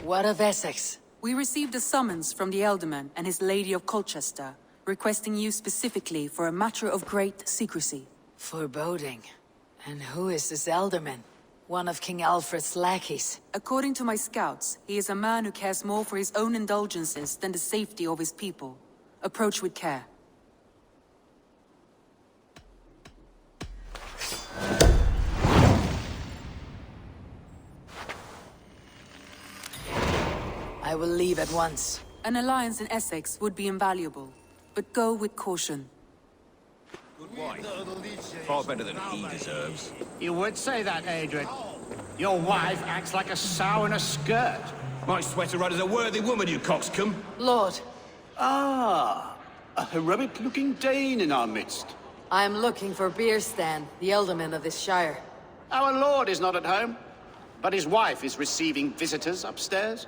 What of Essex? We received a summons from the Elderman and his Lady of Colchester, requesting you specifically for a matter of great secrecy. Foreboding. And who is this Elderman? One of King Alfred's lackeys. According to my scouts, he is a man who cares more for his own indulgences than the safety of his people. Approach with care. I will leave at once. An alliance in Essex would be invaluable, but go with caution. Good wife. Far better than he deserves. You would say that, Adrian. Your wife acts like a sow in a skirt. My sweater rider's a worthy woman, you coxcomb. Lord, Ah, a heroic-looking Dane in our midst. I am looking for Beerstan, the Elderman of this shire. Our lord is not at home, but his wife is receiving visitors upstairs,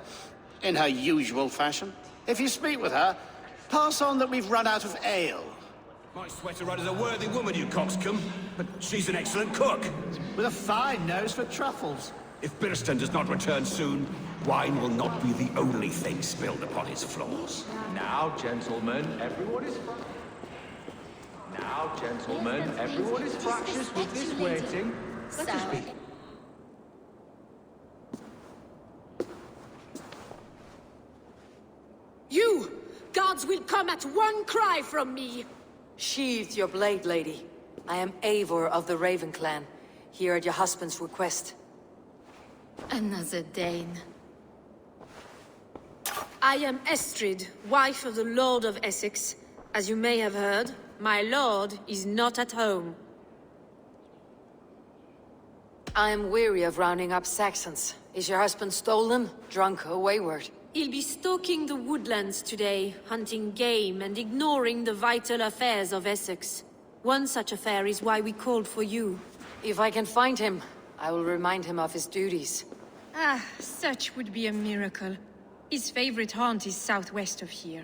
in her usual fashion. If you speak with her, pass on that we've run out of ale. My sweater rider's a worthy woman, you coxcomb, but she's an excellent cook. With a fine nose for truffles. If Birston does not return soon, wine will not be the only thing spilled upon his floors. Now, gentlemen, everyone is fractious with this waiting. Let us be. You! Gods will come at one cry from me! Sheathe your blade, lady. I am Eivor of the Raven clan, here at your husband's request. Another Dane. I am Estrid, wife of the Lord of Essex. As you may have heard, my lord is not at home. I am weary of rounding up Saxons. Is your husband stolen, drunk, or wayward? He'll be stalking the woodlands today, hunting game and ignoring the vital affairs of Essex. One such affair is why we called for you. If I can find him, I will remind him of his duties. Ah, such would be a miracle. His favorite haunt is southwest of here.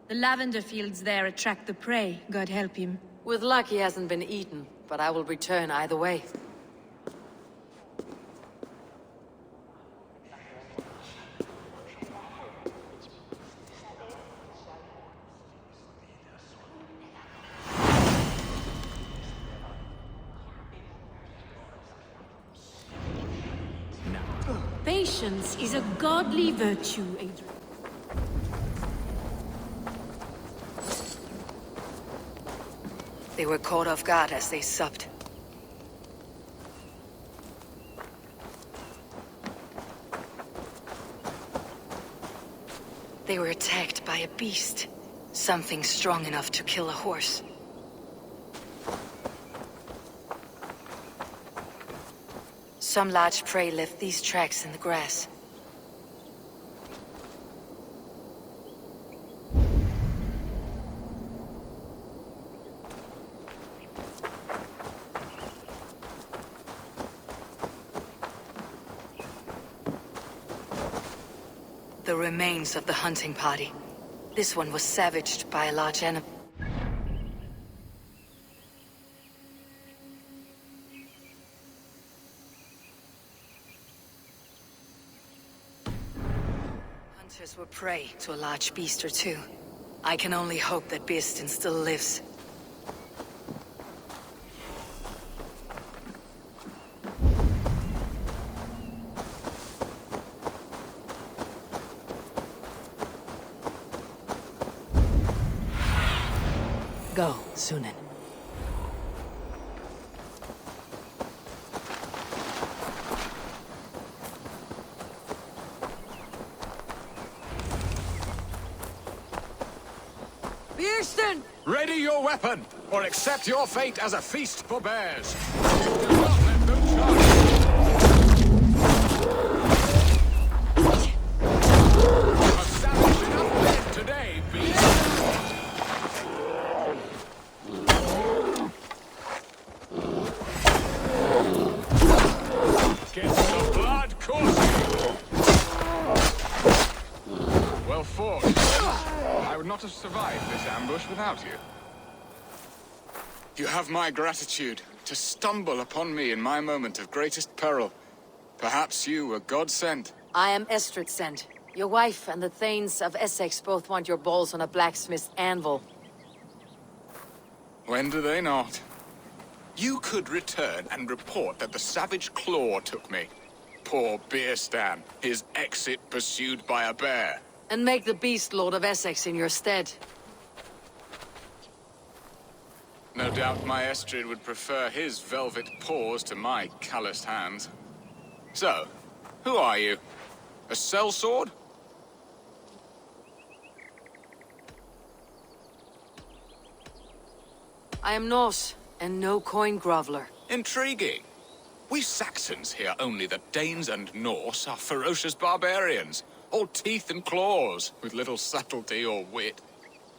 The lavender fields there attract the prey, God help him. With luck, he hasn't been eaten, but I will return either way. Patience is a godly virtue, Adrian. They were caught off guard as they supped. They were attacked by a beast. Something strong enough to kill a horse. Some large prey left these tracks in the grass. The remains of the hunting party. This one was savaged by a large animal. Hunters were prey to a large beast or two. I can only hope that Beerstan still lives. Go, Sunan. Beerstan! Ready your weapon, or accept your fate as a feast for bears. Do not let them charge. You have savaged enough men today, beast. Get the blood coursing. Well fought. I would not have survived this ambush without you. You have my gratitude to stumble upon me in my moment of greatest peril. Perhaps you were God sent. I am Estrid sent. Your wife and the Thanes of Essex both want your balls on a blacksmith's anvil. When do they not? You could return and report that the savage Claw took me. Poor Beerstan, his exit pursued by a bear. And make the beast Lord of Essex in your stead. No doubt my Estrid would prefer his velvet paws to my calloused hands. So, who are you? A sellsword? I am Norse, and no coin groveler. Intriguing. We Saxons hear only that Danes and Norse are ferocious barbarians, all teeth and claws, with little subtlety or wit.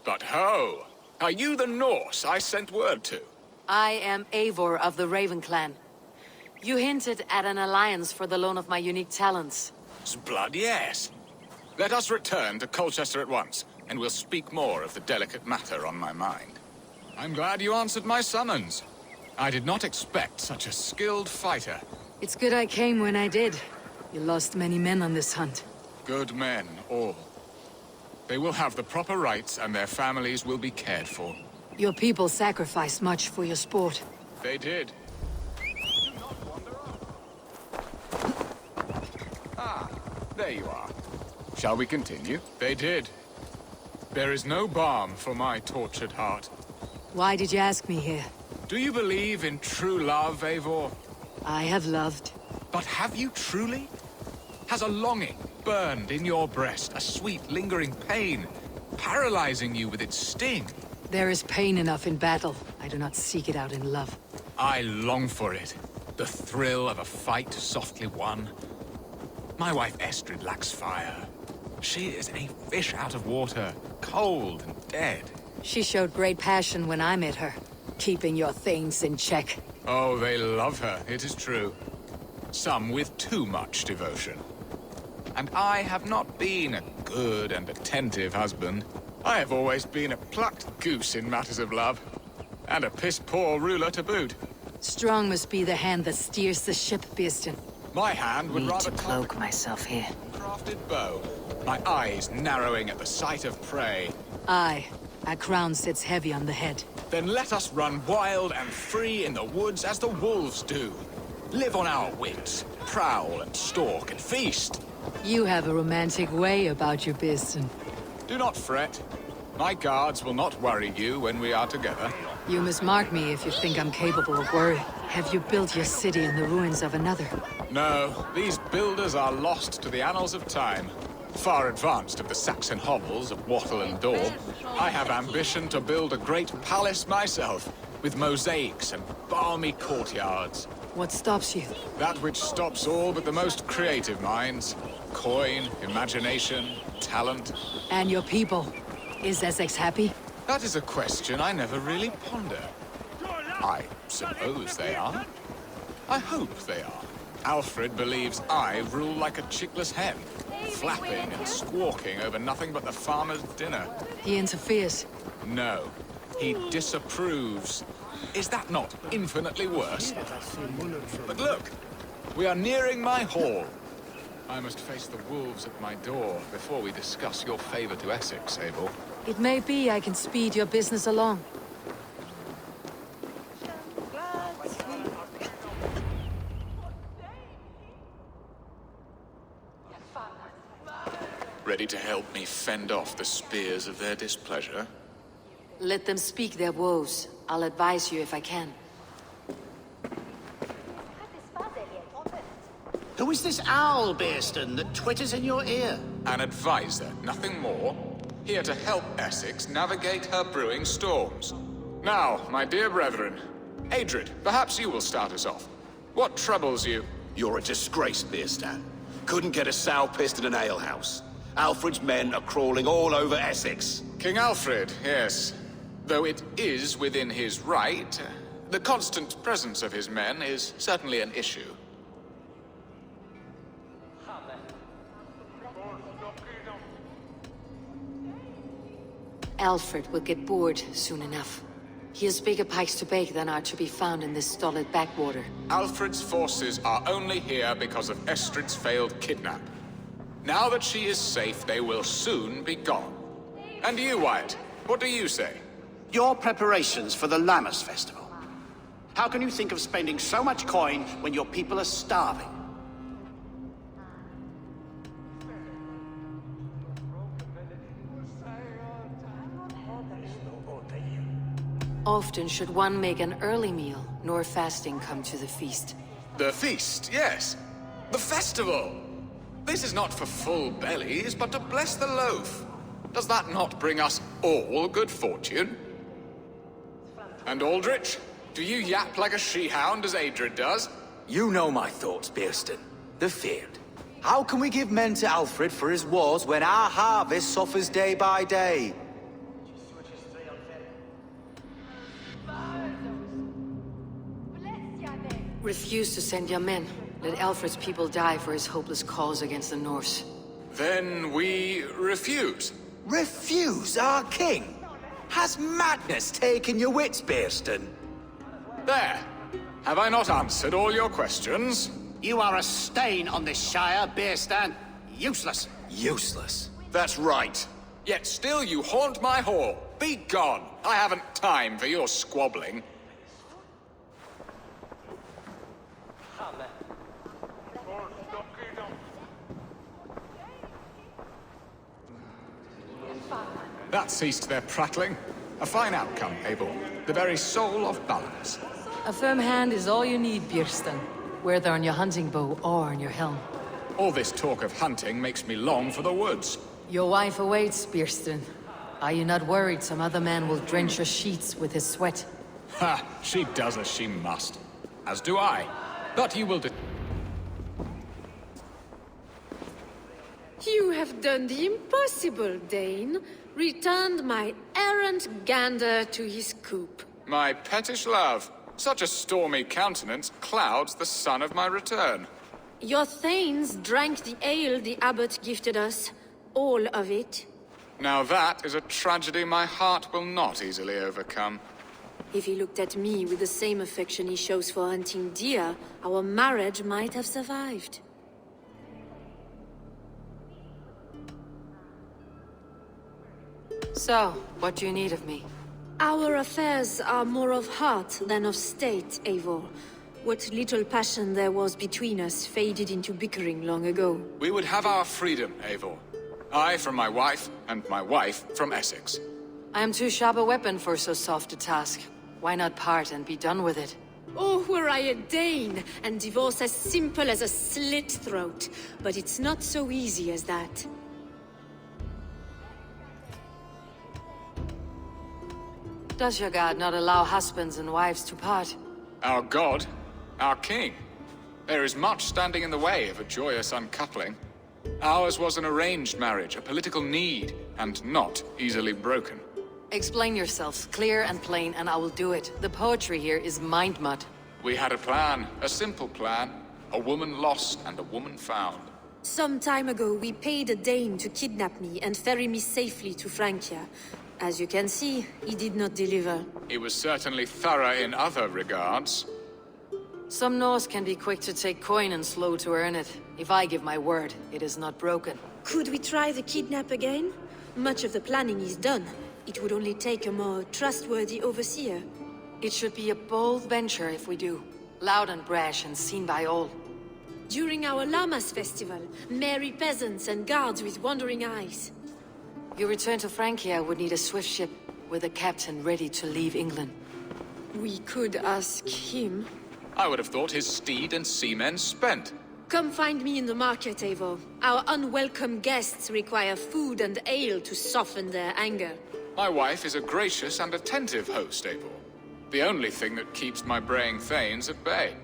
But ho! Are you the Norse I sent word to? I am Eivor of the Raven Clan. You hinted at an alliance for the loan of my unique talents. Blood, yes. Let us return to Colchester at once, and we'll speak more of the delicate matter on my mind. I'm glad you answered my summons. I did not expect such a skilled fighter. It's good I came when I did. You lost many men on this hunt. Good men, all. They will have the proper rights, and their families will be cared for. Your people sacrificed much for your sport. They did. Ah, there you are. Shall we continue? They did. There is no balm for my tortured heart. Why did you ask me here? Do you believe in true love, Eivor? I have loved. But have you truly? Has a longing burned in your breast, a sweet, lingering pain, paralyzing you with its sting? There is pain enough in battle. I do not seek it out in love. I long for it. The thrill of a fight softly won. My wife Estrid lacks fire. She is a fish out of water, cold and dead. She showed great passion when I met her, keeping your things in check. Oh, they love her, it is true. Some with too much devotion. And I have not been a good and attentive husband. I have always been a plucked goose in matters of love. And a piss-poor ruler to boot. Strong must be the hand that steers the ship, Beerstan. My hand would Need rather to cloak myself here. crafted bow. My eyes narrowing at the sight of prey. Aye, a crown sits heavy on the head. Then let us run wild and free in the woods as the wolves do. Live on our wits, prowl and stalk and feast. You have a romantic way about you, Beerstan. Do not fret. My guards will not worry you when we are together. You must mark me if you think I'm capable of worry. Have you built your city in the ruins of another? No, these builders are lost to the annals of time. Far advanced of the Saxon hovels of wattle and daub. I have ambition to build a great palace myself, with mosaics and balmy courtyards. What stops you? That which stops all but the most creative minds. Coin, imagination, talent. And your people? Is Essex happy? That is a question I never really ponder. I suppose they are. I hope they are. Alfred believes I rule like a chickless hen, flapping and squawking over nothing but the farmer's dinner. He interferes. No, he disapproves. Is that not infinitely worse? But look, we are nearing my hall. I must face the wolves at my door before we discuss your favor to Essex, Abel. It may be I can speed your business along. Ready to help me fend off the spears of their displeasure? Let them speak their woes. I'll advise you if I can. Who is this owl, Beerstan, that twitters in your ear? An advisor, nothing more. Here to help Essex navigate her brewing storms. Now, my dear brethren, Adrid, perhaps you will start us off. What troubles you? You're a disgrace, Beerstan. Couldn't get a sow pissed in an alehouse. Alfred's men are crawling all over Essex. King Alfred, yes. Though it is within his right, the constant presence of his men is certainly an issue. Alfred will get bored soon enough. He has bigger pikes to bake than are to be found in this stolid backwater. Alfred's forces are only here because of Estrid's failed kidnap. Now that she is safe, they will soon be gone. And you, Wyatt, what do you say? Your preparations for the Lammas Festival. How can you think of spending so much coin when your people are starving? Often should one make an early meal, nor fasting come to the feast. The feast, yes. The festival! This is not for full bellies, but to bless the loaf. Does that not bring us all good fortune? And Aldrich, do you yap like a she-hound as Adred does? You know my thoughts, Bearston. The feared. How can we give men to Alfred for his wars when our harvest suffers day by day? Refuse to send your men. Let Alfred's people die for his hopeless cause against the Norse. Then we refuse. Refuse our king? Has madness taken your wits, Bearston? There. Have I not answered all your questions? You are a stain on this Shire, Bearstan. Useless. Useless. That's right. Yet still you haunt my hall. Be gone. I haven't time for your squabbling. That ceased their prattling. A fine outcome, Abel. The very soul of balance. A firm hand is all you need, Björsten. Whether on your hunting bow or on your helm. All this talk of hunting makes me long for the woods. Your wife awaits, Björsten. Are you not worried some other man will drench your sheets with his sweat? Ha! She does as she must. As do I. But you will You have done the impossible, Dane. Returned my errant gander to his coop. My pettish love. Such a stormy countenance clouds the sun of my return. Your thanes drank the ale the abbot gifted us. All of it. Now that is a tragedy my heart will not easily overcome. If he looked at me with the same affection he shows for hunting deer, our marriage might have survived. So, what do you need of me? Our affairs are more of heart than of state, Eivor. What little passion there was between us faded into bickering long ago. We would have our freedom, Eivor. I from my wife, and my wife from Essex. I am too sharp a weapon for so soft a task. Why not part and be done with it? Oh, were I a Dane, and divorce as simple as a slit throat. But it's not so easy as that. Does your god not allow husbands and wives to part? Our god, our king. There is much standing in the way of a joyous uncoupling. Ours was an arranged marriage, a political need, and not easily broken. Explain yourselves, clear and plain, and I will do it. The poetry here is mind mud. We had a plan, a simple plan. A woman lost and a woman found. Some time ago, we paid a Dane to kidnap me and ferry me safely to Francia. As you can see, he did not deliver. He was certainly thorough in other regards. Some Norse can be quick to take coin and slow to earn it. If I give my word, it is not broken. Could we try the kidnap again? Much of the planning is done. It would only take a more trustworthy overseer. It should be a bold venture if we do. Loud and brash and seen by all. During our Lammas festival, merry peasants and guards with wandering eyes. Your return to Francia would need a swift ship, with a captain ready to leave England. We could ask him. I would have thought his steed and seamen spent. Come find me in the market, Eivor. Our unwelcome guests require food and ale to soften their anger. My wife is a gracious and attentive host, Eivor. The only thing that keeps my braying thanes at bay.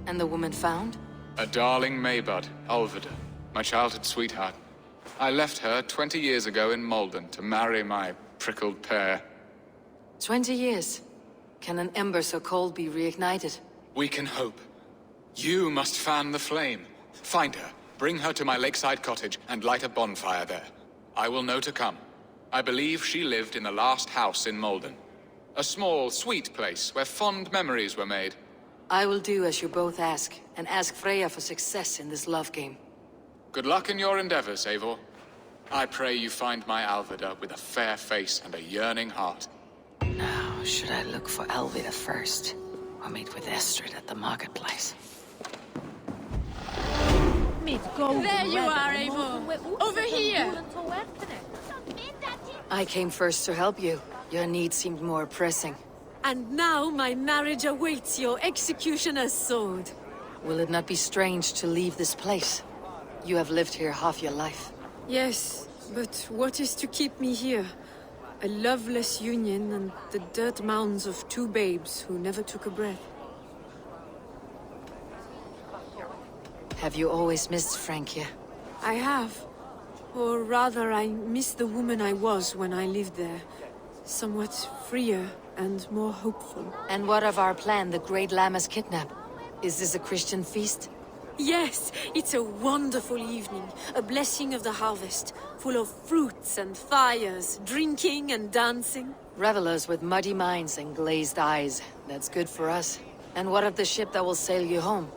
And the woman found? A darling Maybud, Ulvida, my childhood sweetheart. I left her 20 years ago in Malden to marry my prickled pear. 20 years. Can an ember so cold be reignited? We can hope. You must fan the flame. Find her, bring her to my lakeside cottage, and light a bonfire there. I will know to come. I believe she lived in the last house in Malden. A small, sweet place where fond memories were made. I will do as you both ask, and ask Freya for success in this love game. Good luck in your endeavors, Eivor. I pray you find my Alvida with a fair face and a yearning heart. Now, should I look for Alvida first? Or meet with Estrid at the marketplace? There you are, Eivor! Over here! I came first to help you. Your need seemed more pressing. And now my marriage awaits your executioner's sword. Will it not be strange to leave this place? You have lived here half your life. Yes, but what is to keep me here? A loveless union and the dirt mounds of two babes who never took a breath. Have you always missed Frankia? I have. Or rather, I miss the woman I was when I lived there. Somewhat freer and more hopeful. And what of our plan, the Great Lammas kidnap? Is this a Christian feast? Yes, it's a wonderful evening. A blessing of the harvest. Full of fruits and fires, drinking and dancing. Revelers with muddy minds and glazed eyes. That's good for us. And what of the ship that will sail you home?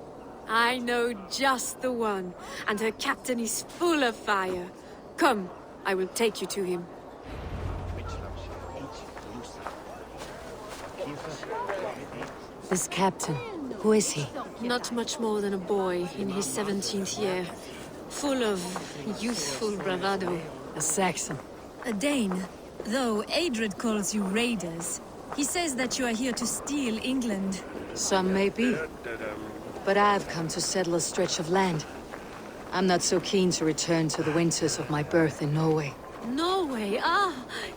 I know just the one, and her captain is full of fire. Come, I will take you to him. This captain, who is he? Not much more than a boy in his 17th year. Full of youthful bravado. A Saxon. A Dane. Though Adred calls you raiders. He says that you are here to steal England. Some may be. But I've come to settle a stretch of land. I'm not so keen to return to the winters of my birth in Norway. Norway,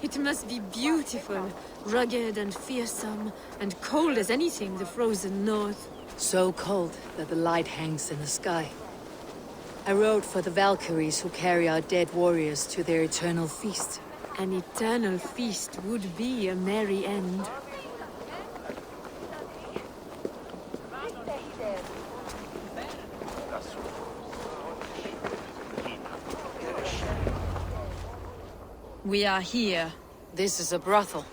it must be beautiful. Rugged and fearsome, and cold as anything the frozen north. So cold that the light hangs in the sky. I rode for the Valkyries who carry our dead warriors to their eternal feast. An eternal feast would be a merry end. We are here. This is a brothel.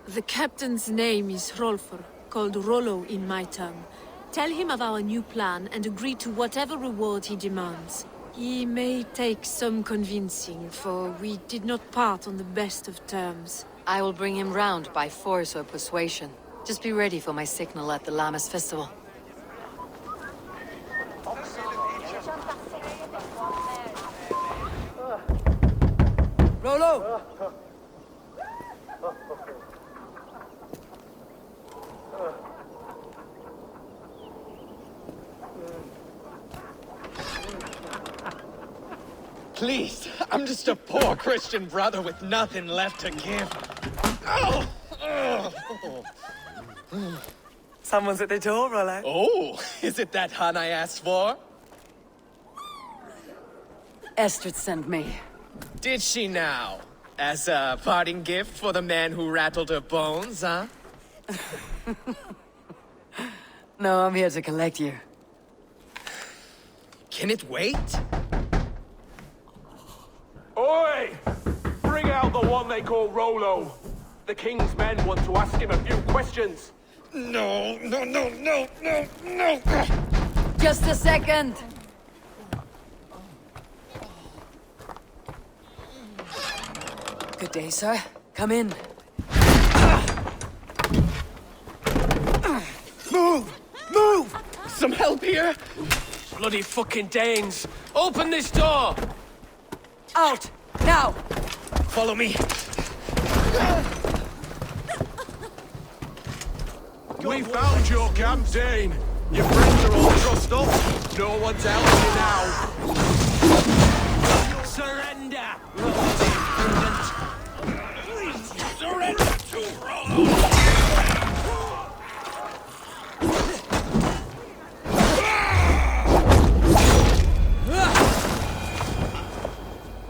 The captain's name is Hrolfr, called Rollo in my tongue. Tell him of our new plan and agree to whatever reward he demands. He may take some convincing, for we did not part on the best of terms. I will bring him round by force or persuasion. Just be ready for my signal at the Lammas festival. Rollo! Please, I'm just a poor Christian brother with nothing left to give. Oh! Someone's at the door, Rollo. Oh, is it that hun I asked for? Estrid sent me. Did she now? As a parting gift for the man who rattled her bones, huh? No, I'm here to collect you. Can it wait? Oi! Bring out the one they call Rollo. The king's men want to ask him a few questions. No. Just a second! Good day, sir. Come in. Move! Some help here? Bloody fucking Danes! Open this door! Out! Now! Follow me. We found your camp, Dane. Your friends are all trussed up. No one's helping you now. Surrender! Surrender to Rollo!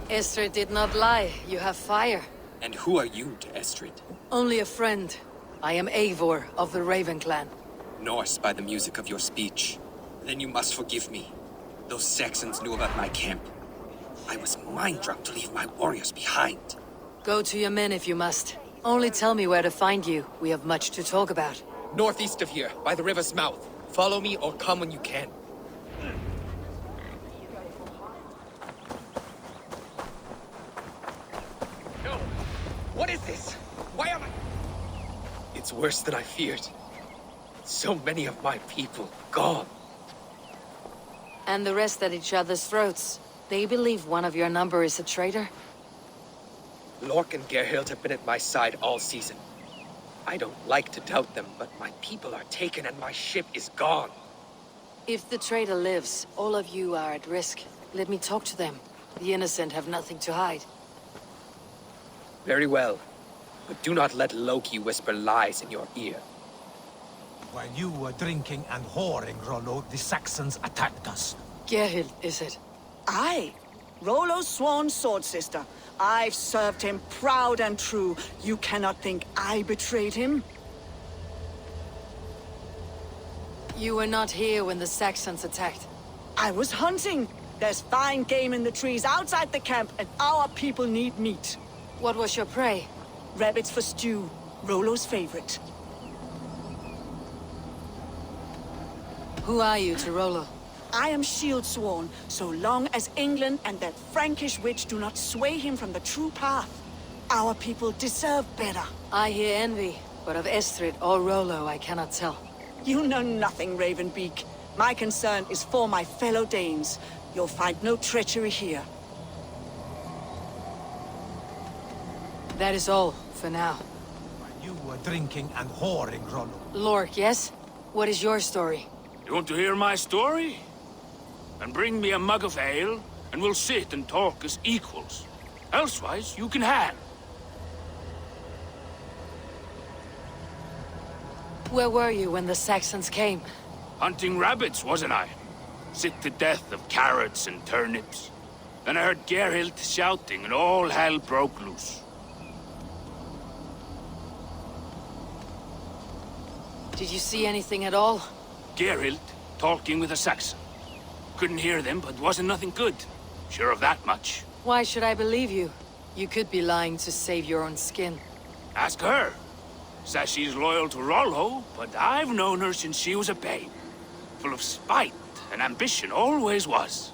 Estrid did not lie. You have fire. And who are you to Estrid? Only a friend. I am Eivor of the Raven clan. Norse by the music of your speech. Then you must forgive me. Those Saxons knew about my camp. I was mind-drunk to leave my warriors behind. Go to your men if you must. Only tell me where to find you. We have much to talk about. Northeast of here, by the river's mouth. Follow me or come when you can. this? Why am I... It's worse than I feared. So many of my people gone. And the rest at each other's throats. They believe one of your number is a traitor? Lork and Gerhild have been at my side all season. I don't like to doubt them, but my people are taken and my ship is gone. If the traitor lives, all of you are at risk. Let me talk to them. The innocent have nothing to hide. Very well. But do not let Loki whisper lies in your ear. While you were drinking and whoring, Rollo, the Saxons attacked us. Gerhild, is it? Aye. Rollo's sworn sword sister. I've served him proud and true. You cannot think I betrayed him? You were not here when the Saxons attacked. I was hunting. There's fine game in the trees outside the camp, and our people need meat. What was your prey? Rabbits for stew. Rollo's favorite. Who are you to Rollo? I am shield sworn, so long as England and that Frankish witch do not sway him from the true path. Our people deserve better. I hear envy, but of Estrid or Rollo I cannot tell. You know nothing, Ravenbeak. My concern is for my fellow Danes. You'll find no treachery here. That is all, for now. While you were drinking and whoring, Rollo. Lork, yes? What is your story? You want to hear my story? And bring me a mug of ale, and we'll sit and talk as equals. Elsewise, you can hang. Where were you when the Saxons came? Hunting rabbits, wasn't I? Sick to death of carrots and turnips. Then I heard Gerhild shouting, and all hell broke loose. Did you see anything at all? Gerhild talking with a Saxon. Couldn't hear them, but wasn't nothing good. Sure of that much. Why should I believe you? You could be lying to save your own skin. Ask her. Says she's loyal to Rollo, but I've known her since she was a babe. Full of spite and ambition, always was.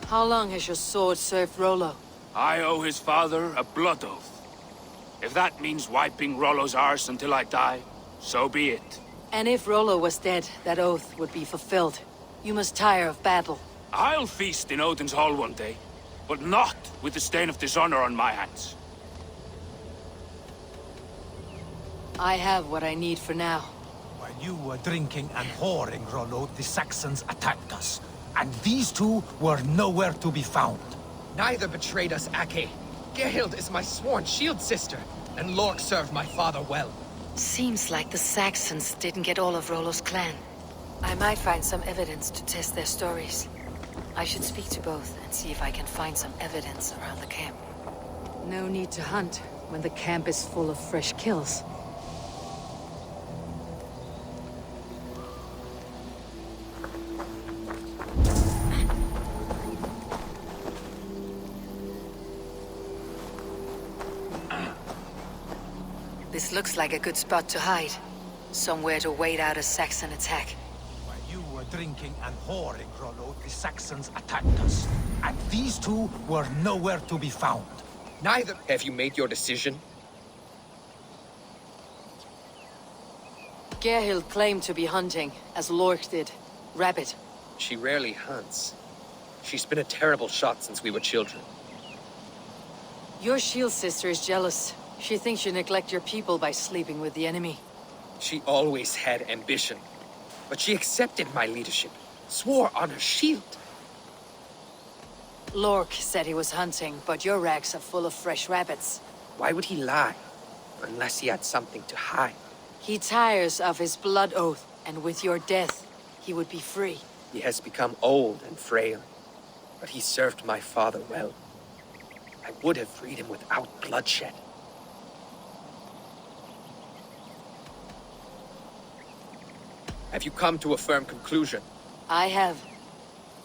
How long has your sword served Rollo? I owe his father a blood oath. If that means wiping Rollo's arse until I die, so be it. And if Rollo was dead, that oath would be fulfilled. You must tire of battle. I'll feast in Odin's hall one day, but not with the stain of dishonor on my hands. I have what I need for now. While you were drinking and whoring, Rollo, the Saxons attacked us. And these two were nowhere to be found. Neither betrayed us, Ake. Gerhild is my sworn shield sister, and Lork served my father well. Seems like the Saxons didn't get all of Rollo's clan. I might find some evidence to test their stories. I should speak to both and see if I can find some evidence around the camp. No need to hunt when the camp is full of fresh kills. This looks like a good spot to hide. Somewhere to wait out a Saxon attack. While you were drinking and whoring, Rollo, the Saxons attacked us. And these two were nowhere to be found. Neither. Have you made your decision? Gerhild claimed to be hunting, as Lork did. Rabbit. She rarely hunts. She's been a terrible shot since we were children. Your shield sister is jealous. She thinks you neglect your people by sleeping with the enemy. She always had ambition. But she accepted my leadership. Swore on her shield. Lork said he was hunting, but your racks are full of fresh rabbits. Why would he lie? Unless he had something to hide. He tires of his blood oath, and with your death, he would be free. He has become old and frail. But he served my father well. I would have freed him without bloodshed. Have you come to a firm conclusion? I have.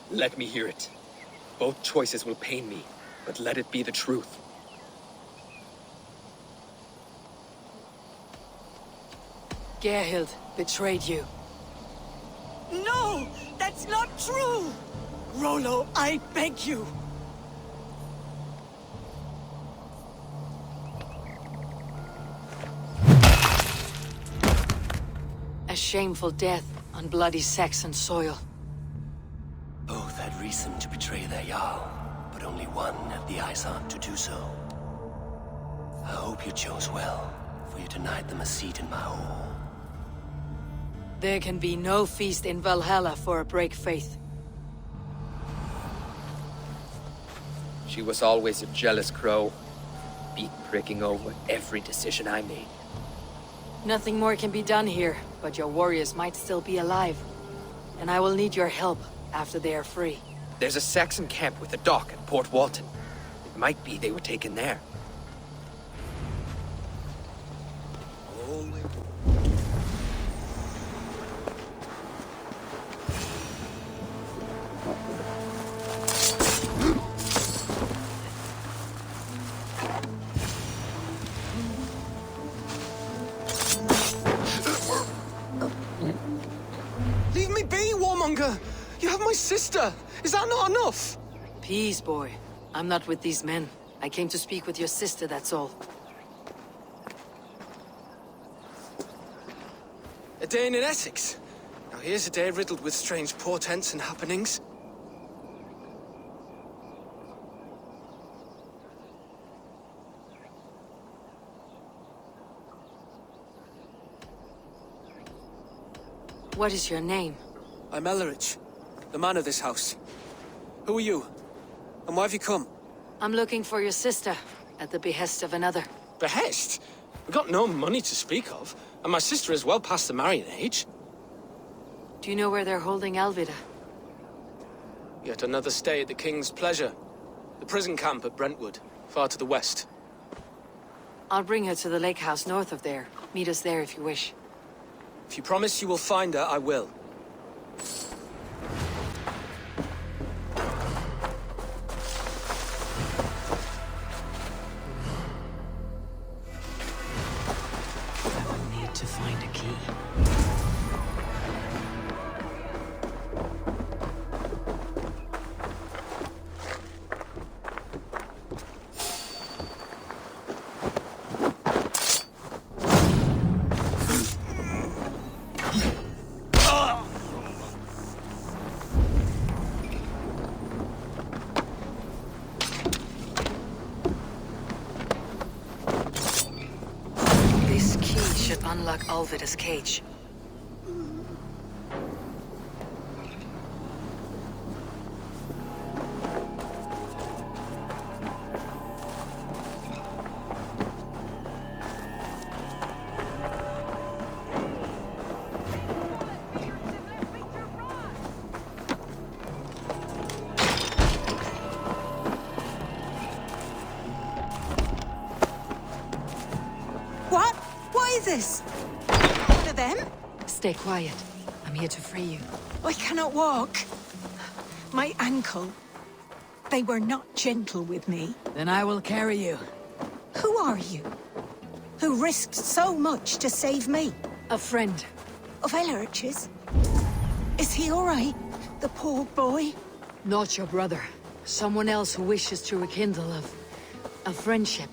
Let me hear it. Both choices will pain me, but let it be the truth. Gerhild betrayed you. No! That's not true! Rollo, I beg you! A shameful death on bloody Saxon soil. Both had reason to betray their Jarl, but only one had the eyes out to do so. I hope you chose well, for you denied them a seat in my hall. There can be no feast in Valhalla for a break faith. She was always a jealous crow, beak pricking over every decision I made. Nothing more can be done here, but your warriors might still be alive. And I will need your help after they are free. There's a Saxon camp with a dock at Port Walton. It might be they were taken there. Leave me be, warmonger! You have my sister! Is that not enough? Peace, boy. I'm not with these men. I came to speak with your sister, that's all. A day in Essex. Now here's a day riddled with strange portents and happenings. What is your name? I'm Ellerich, the man of this house. Who are you? And why have you come? I'm looking for your sister, at the behest of another. Behest? We've got no money to speak of, and my sister is well past the marrying age. Do you know where they're holding Alvida? Yet another stay at the King's pleasure. The prison camp at Brentwood, far to the west. I'll bring her to the lake house north of there. Meet us there if you wish. If you promise you will find her, I will. Need to find a key. Unlock Alvida's cage. What? What is this? One of them? Stay quiet. I'm here to free you. I cannot walk. My ankle. They were not gentle with me. Then I will carry you. Who are you? Who risked so much to save me? A friend. Of Ellerich's? Is he all right? The poor boy? Not your brother. Someone else who wishes to rekindle a friendship.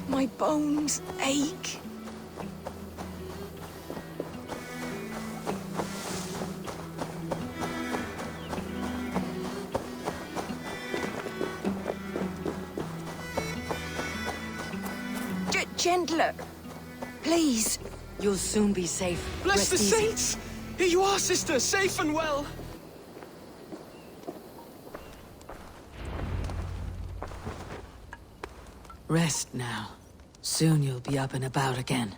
My bones ache. Gentler. Please. You'll soon be safe. Bless Rest the easy. saints! Here you are, sister, safe and well. Rest now. Soon you'll be up and about again.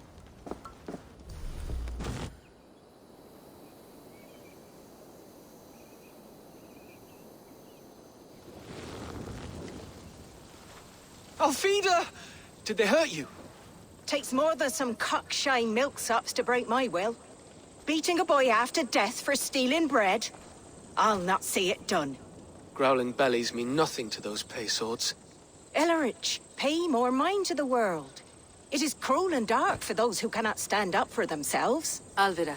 Alfida! Did they hurt you? Takes more than some cockshy milksops to break my will. Beating a boy half to death for stealing bread? I'll not see it done. Growling bellies mean nothing to those pay swords. Ellerich, pay more mind to the world. It is cruel and dark for those who cannot stand up for themselves. Alvida,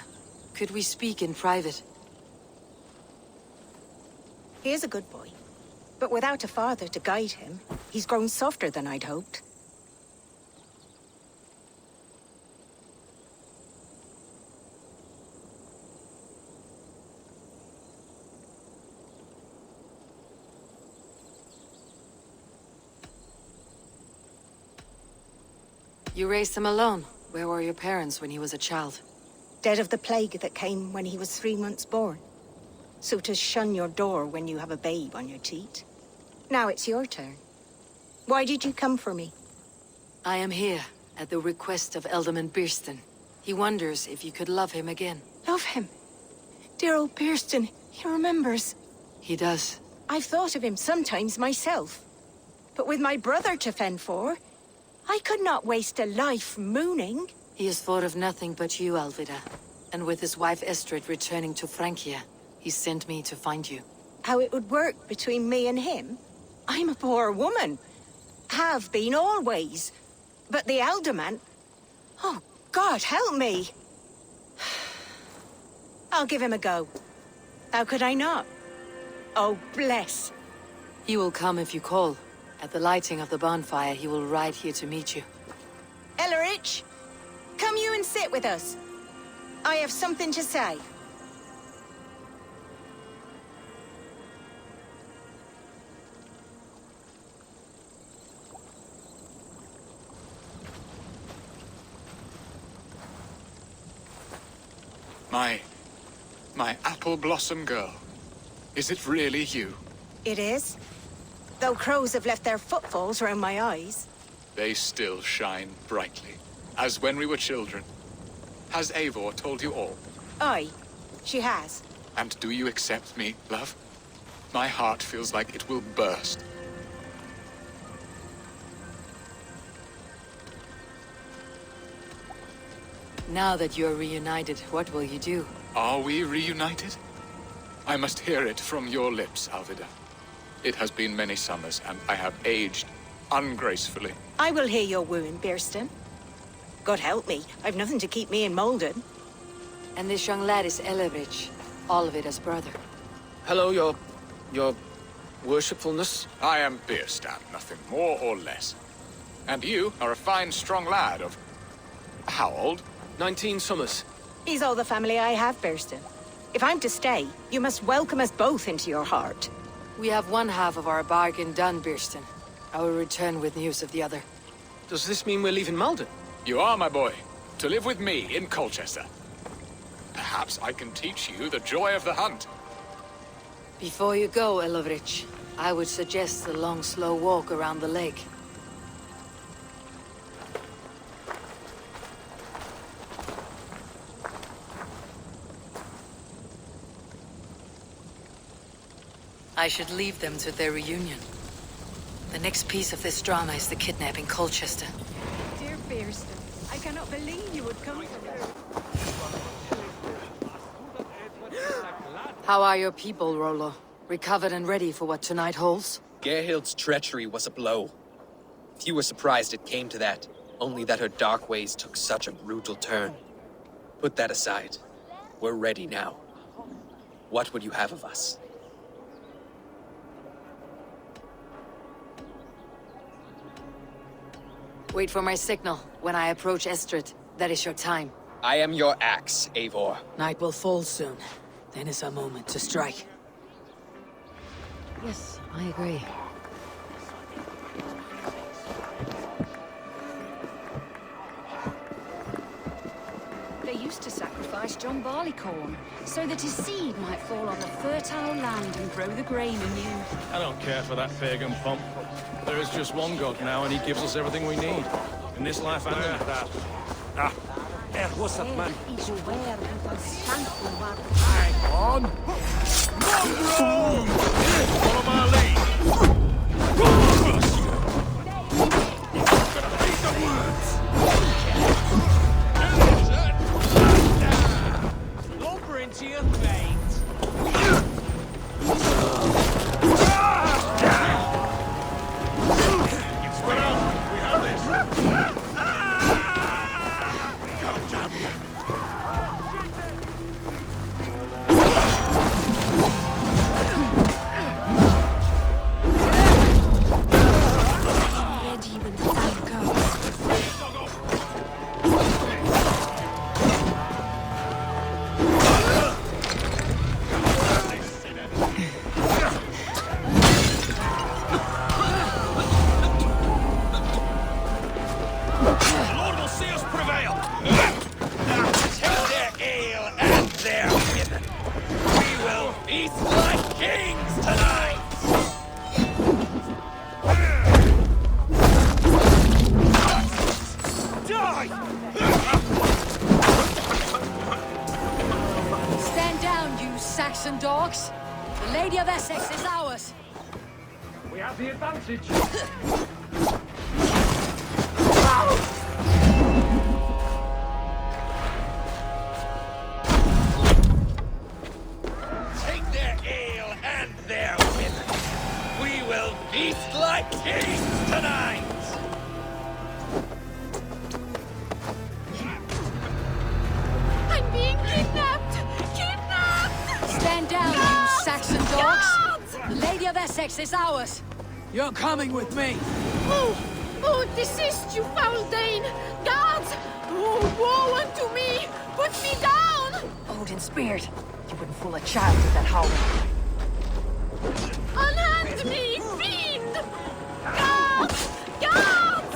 could we speak in private? He is a good boy. But without a father to guide him, he's grown softer than I'd hoped. You raised him alone. Where were your parents when he was a child? Dead of the plague that came when he was 3 months born. So to shun your door when you have a babe on your teat. Now it's your turn. Why did you come for me? I am here at the request of Alderman Birston. He wonders if you could love him again. Love him? Dear old Birston, he remembers. He does. I've thought of him sometimes myself. But with my brother to fend for, I could not waste a life mooning. He has thought of nothing but you, Alvida. And with his wife Estrid returning to Francia, he sent me to find you. How it would work between me and him? I'm a poor woman. Have been always. But the alderman... Oh, God, help me! I'll give him a go. How could I not? Oh, bless. He will come if you call. At the lighting of the bonfire, he will ride here to meet you. Ellerich, come you and sit with us. I have something to say. My apple blossom girl. Is it really you? It is. Though crows have left their footfalls around my eyes. They still shine brightly, as when we were children. Has Eivor told you all? Aye, she has. And do you accept me, love? My heart feels like it will burst. Now that you are reunited, what will you do? Are we reunited? I must hear it from your lips, Alvida. It has been many summers, and I have aged ungracefully. I will hear your wooing, Birston. God help me, I've nothing to keep me in Malden. And this young lad is Ellerich, Alvida's brother. Hello, your worshipfulness. I am Birstan, nothing more or less. And you are a fine, strong lad of... how old? 19 summers. He's all the family I have, Birston. If I'm to stay, you must welcome us both into your heart. We have one half of our bargain done, Birston. I will return with news of the other. Does this mean we're leaving Malden? You are, my boy, to live with me in Colchester. Perhaps I can teach you the joy of the hunt. Before you go, Ellerich, I would suggest a long, slow walk around the lake. I should leave them to their reunion. The next piece of this drama is the kidnapping Colchester. Dear Birston, I cannot believe you would come to this. How are your people, Rollo? Recovered and ready for what tonight holds? Gerhild's treachery was a blow. Few were surprised it came to that, only that her dark ways took such a brutal turn. Put that aside. We're ready now. What would you have of us? Wait for my signal. When I approach Estrid, that is your time. I am your axe, Eivor. Night will fall soon. Then is our moment to strike. Yes, I agree. They used to sacrifice John Barleycorn, so that his seed might fall on a fertile land and grow the grain anew. I don't care for that pagan pomp. There is just one God now, and he gives us everything we need. In this life and the next. What's up, man? Hang on! Mongrel! Follow my lead! Saxon dogs! The Lady of Essex is ours! We have the advantage! Take their ale and their women. We will feast like kings tonight! I'm being kidnapped! Kidnapped! Stand down, you Saxon dogs! The Lady of Essex is ours! You're coming with me! Oh! Oh, desist, you foul Dane! Guards! Oh, woe unto me! Put me down! Odin's spirit! You wouldn't fool a child with that howling. Unhand me, fiend! Guards! Guards!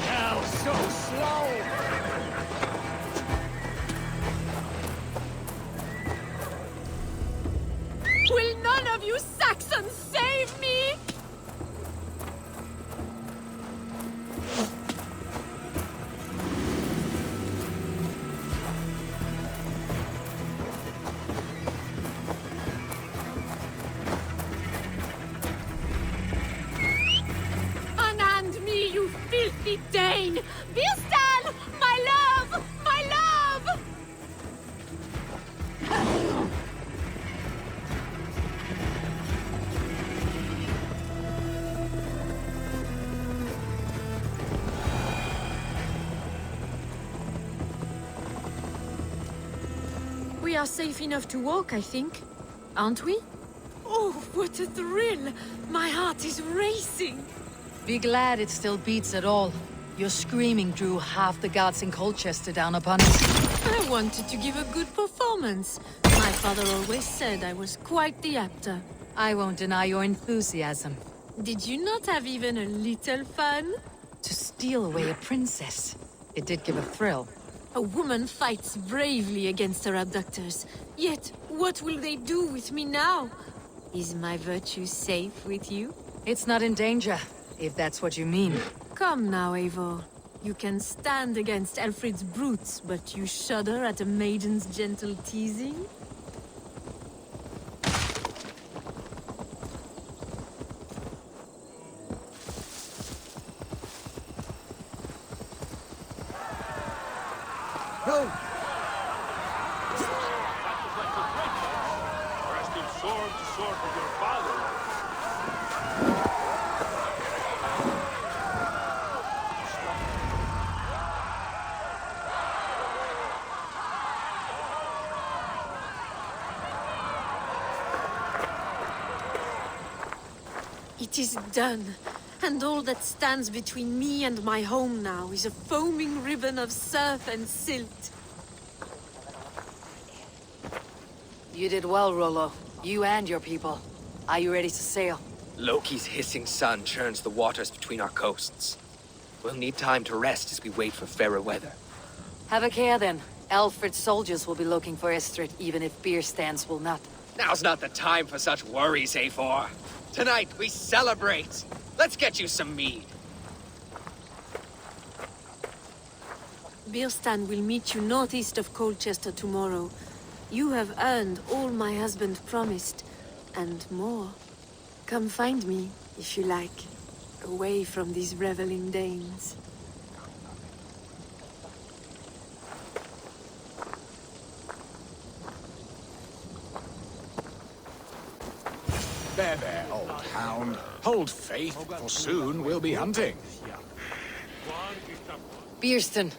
Hell, so slow! Will none of you Saxons save me? Unhand me, you filthy Dane! Birsten! My love! My love! We are safe enough to walk, I think. Aren't we? Oh, what a thrill! My heart is racing! Be glad it still beats at all. Your screaming drew half the guards in Colchester down upon us. I wanted to give a good performance. My father always said I was quite the actor. I won't deny your enthusiasm. Did you not have even a little fun? To steal away a princess. It did give a thrill. A woman fights bravely against her abductors. Yet, what will they do with me now? Is my virtue safe with you? It's not in danger, if that's what you mean. Come now, Eivor. You can stand against Alfred's brutes, but you shudder at a maiden's gentle teasing? No! Sword to sword with your father. It is done, and all that stands between me and my home now is a foaming ribbon of surf and silt. You did well, Rollo. You and your people. Are you ready to sail? Loki's hissing sun churns the waters between our coasts. We'll need time to rest as we wait for fairer weather. Have a care then. Alfred's soldiers will be looking for Estrid, even if beer stands will not. Now's not the time for such worries, Eivor. Tonight we celebrate. Let's get you some mead. Birstan will meet you northeast of Colchester tomorrow. You have earned all my husband promised, and more. Come find me, if you like, away from these reveling Danes. There, old hound. Hold faith, for soon we'll be hunting. Birstan,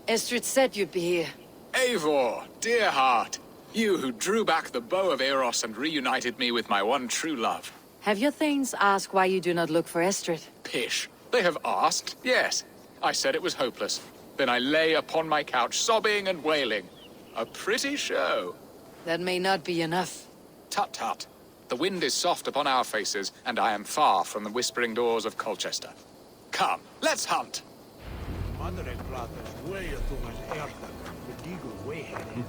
Estrid said you'd be here. Eivor, dear heart. You who drew back the bow of Eros and reunited me with my one true love. Have your thanes asked why you do not look for Estrid? Pish. They have asked, yes. I said it was hopeless. Then I lay upon my couch, sobbing and wailing. A pretty show. That may not be enough. Tut-tut. The wind is soft upon our faces, and I am far from the whispering doors of Colchester. Come, let's hunt! Madre brothers way too much air. The eagle way ahead.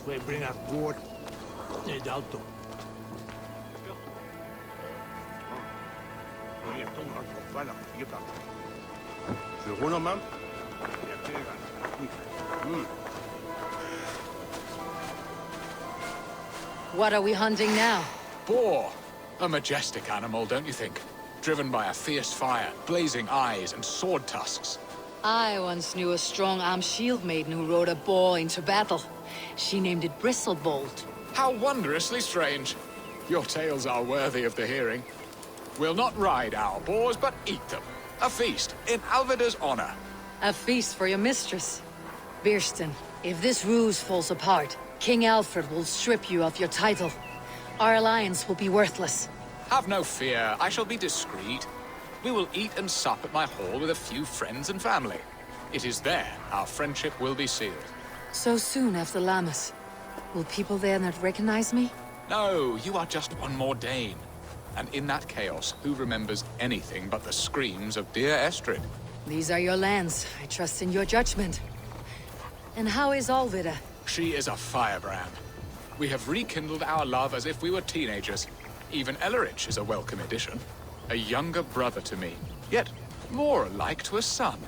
We bring us board. Ed alto. What are we hunting now? Boar. A majestic animal, don't you think? Driven by a fierce fire, blazing eyes, and sword tusks. I once knew a strong-armed shield maiden who rode a boar into battle. She named it Bristlebolt. How wondrously strange. Your tales are worthy of the hearing. We'll not ride our boars, but eat them. A feast, in Alvida's honor. A feast for your mistress. Birston, if this ruse falls apart, King Alfred will strip you of your title. Our alliance will be worthless. Have no fear, I shall be discreet. We will eat and sup at my hall with a few friends and family. It is there our friendship will be sealed. So soon after Lammas. Will people there not recognize me? No, you are just one more Dane. And in that chaos, who remembers anything but the screams of dear Estrid? These are your lands. I trust in your judgment. And how is Alvida? She is a firebrand. We have rekindled our love as if we were teenagers. Even Ellerich is a welcome addition. A younger brother to me, yet more alike to a son.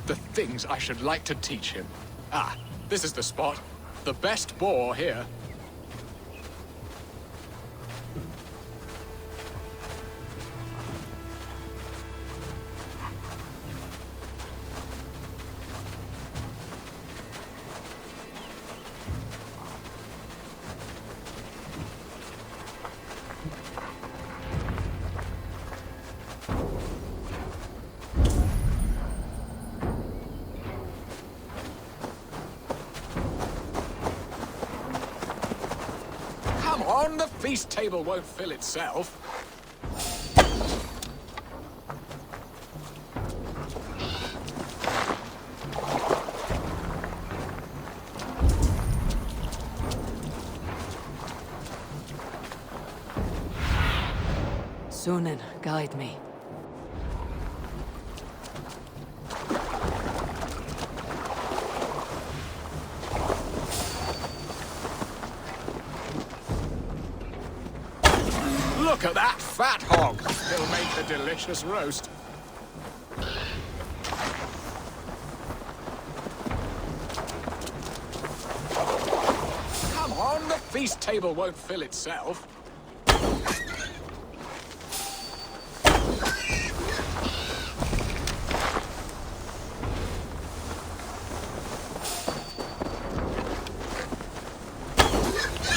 The things I should like to teach him. Ah, this is the spot. The best boar here. The feast table won't fill itself. Sunan, guide me. Look at that fat hog! He'll make a delicious roast. Come on, the feast table won't fill itself.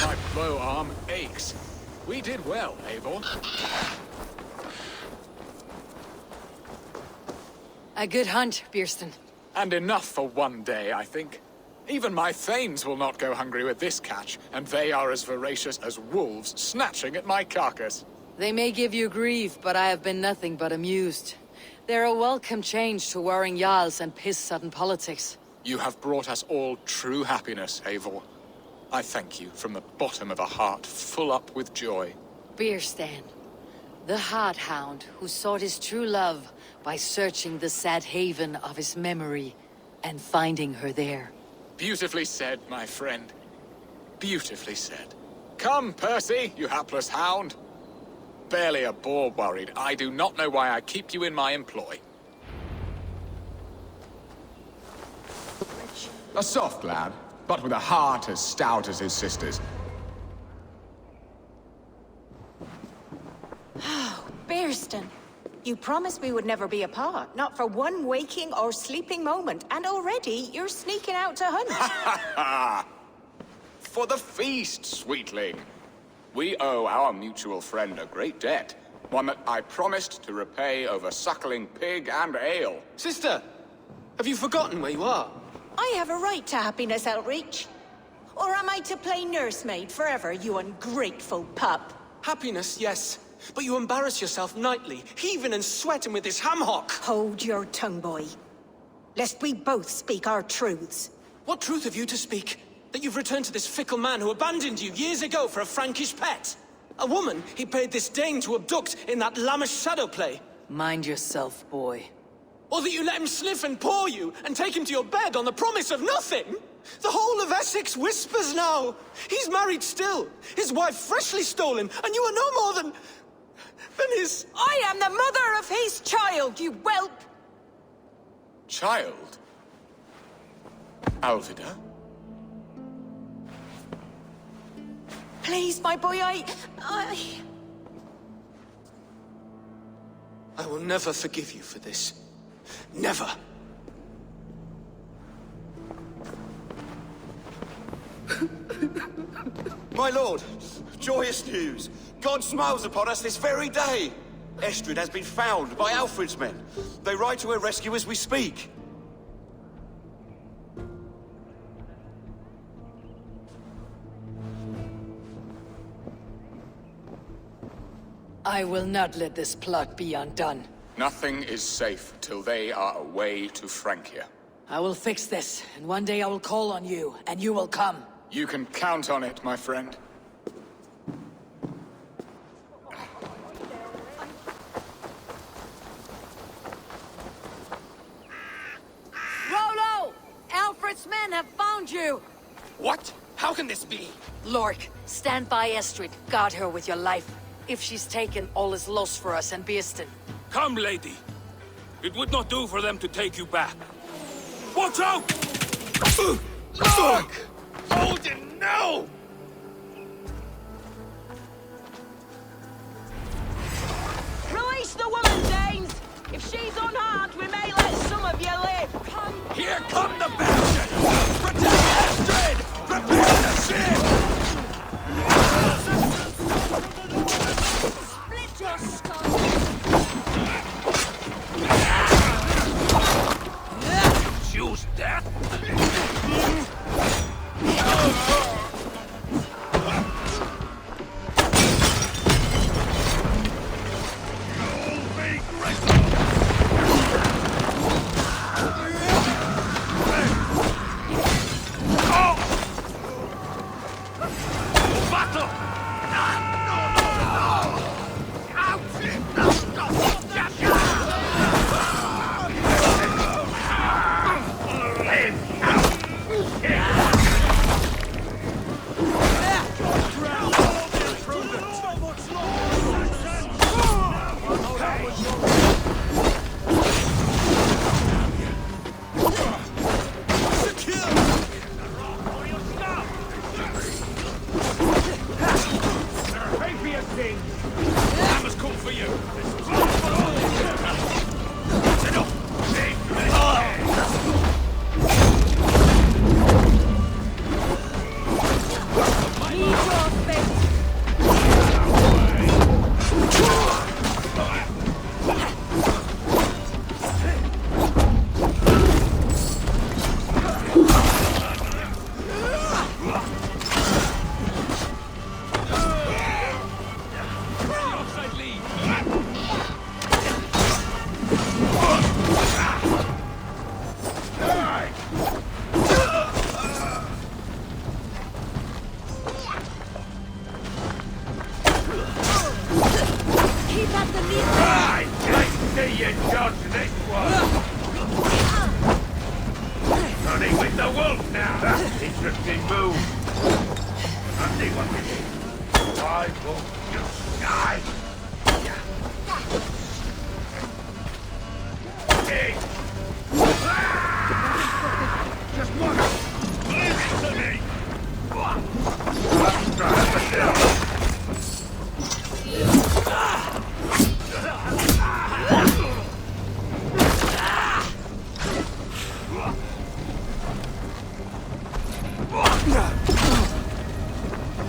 My bow arm aches. We did well, Eivor. A good hunt, Birston. And enough for one day, I think. Even my thanes will not go hungry with this catch, and they are as voracious as wolves snatching at my carcass. They may give you grief, but I have been nothing but amused. They're a welcome change to warring Jarls and piss-sudden politics. You have brought us all true happiness, Eivor. I thank you from the bottom of a heart full up with joy. Birstan, the Heart Hound who sought his true love by searching the sad haven of his memory and finding her there. Beautifully said, my friend. Beautifully said. Come, Percy, you hapless hound. Barely a boar worried. I do not know why I keep you in my employ. A soft lad, but with a heart as stout as his sister's. Oh, Birston. You promised we would never be apart, not for one waking or sleeping moment, and already you're sneaking out to hunt. For the feast, sweetling. We owe our mutual friend a great debt. One that I promised to repay over suckling pig and ale. Sister, have you forgotten where you are? I have a right to happiness, Outreach. Or am I to play nursemaid forever, you ungrateful pup? Happiness, yes. But you embarrass yourself nightly, heaving and sweating with this ham hock. Hold your tongue, boy. Lest we both speak our truths. What truth have you to speak? That you've returned to this fickle man who abandoned you years ago for a Frankish pet? A woman he paid this Dane to abduct in that lammish shadow play? Mind yourself, boy. Or that you let him sniff and paw you, and take him to your bed on the promise of nothing? The whole of Essex whispers now. He's married still, his wife freshly stolen, and you are no more than his is? I am the mother of his child, you whelp! Child? Alvida? Please, my boy, I will never forgive you for this. Never. My lord, joyous news. God smiles upon us this very day. Estrid has been found by Alfred's men. They ride to her rescue as we speak. I will not let this plot be undone. Nothing is safe till they are away to Francia. I will fix this, and one day I will call on you, and you will come. You can count on it, my friend. Rollo! Alfred's men have found you! What? How can this be? Lork, stand by Estrid. Guard her with your life. If she's taken, all is lost for us and Beeston. Come, lady. It would not do for them to take you back. Watch out! Look! Holden, no! Release the woman, James! If she's unharmed, we may let some of you live! Come! Here come the bastards! Protect Astrid! Prepare the ship! Split your skull! Choose death?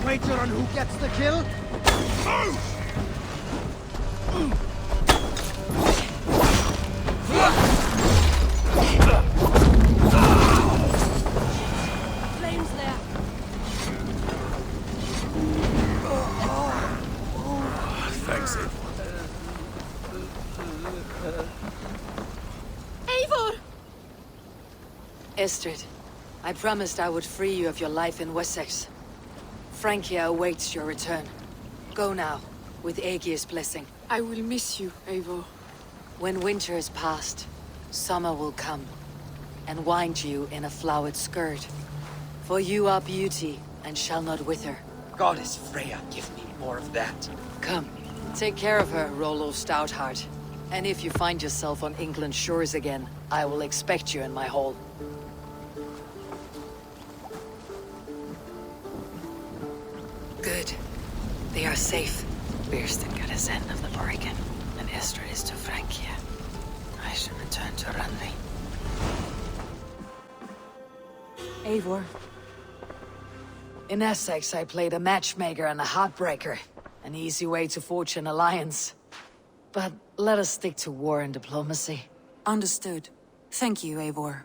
Wager on who gets the kill? Flames there. Thanks, Ed. Eivor! Estrid, I promised I would free you of your life in Wessex. Francia awaits your return. Go now, with Aegir's blessing. I will miss you, Eivor. When winter is past, summer will come, and wind you in a flowered skirt. For you are beauty, and shall not wither. Goddess Freya, give me more of that. Come, Take care of her, Rollo Stoutheart. And if you find yourself on England's shores again, I will expect you in my hall. Good. They are safe. Bearston got his end of the bargain, and Estrid is to Francia. I should return to Rugby. Eivor. In Essex, I played a matchmaker and a heartbreaker. An easy way to forge an alliance. But let us stick to war and diplomacy. Understood. Thank you, Eivor.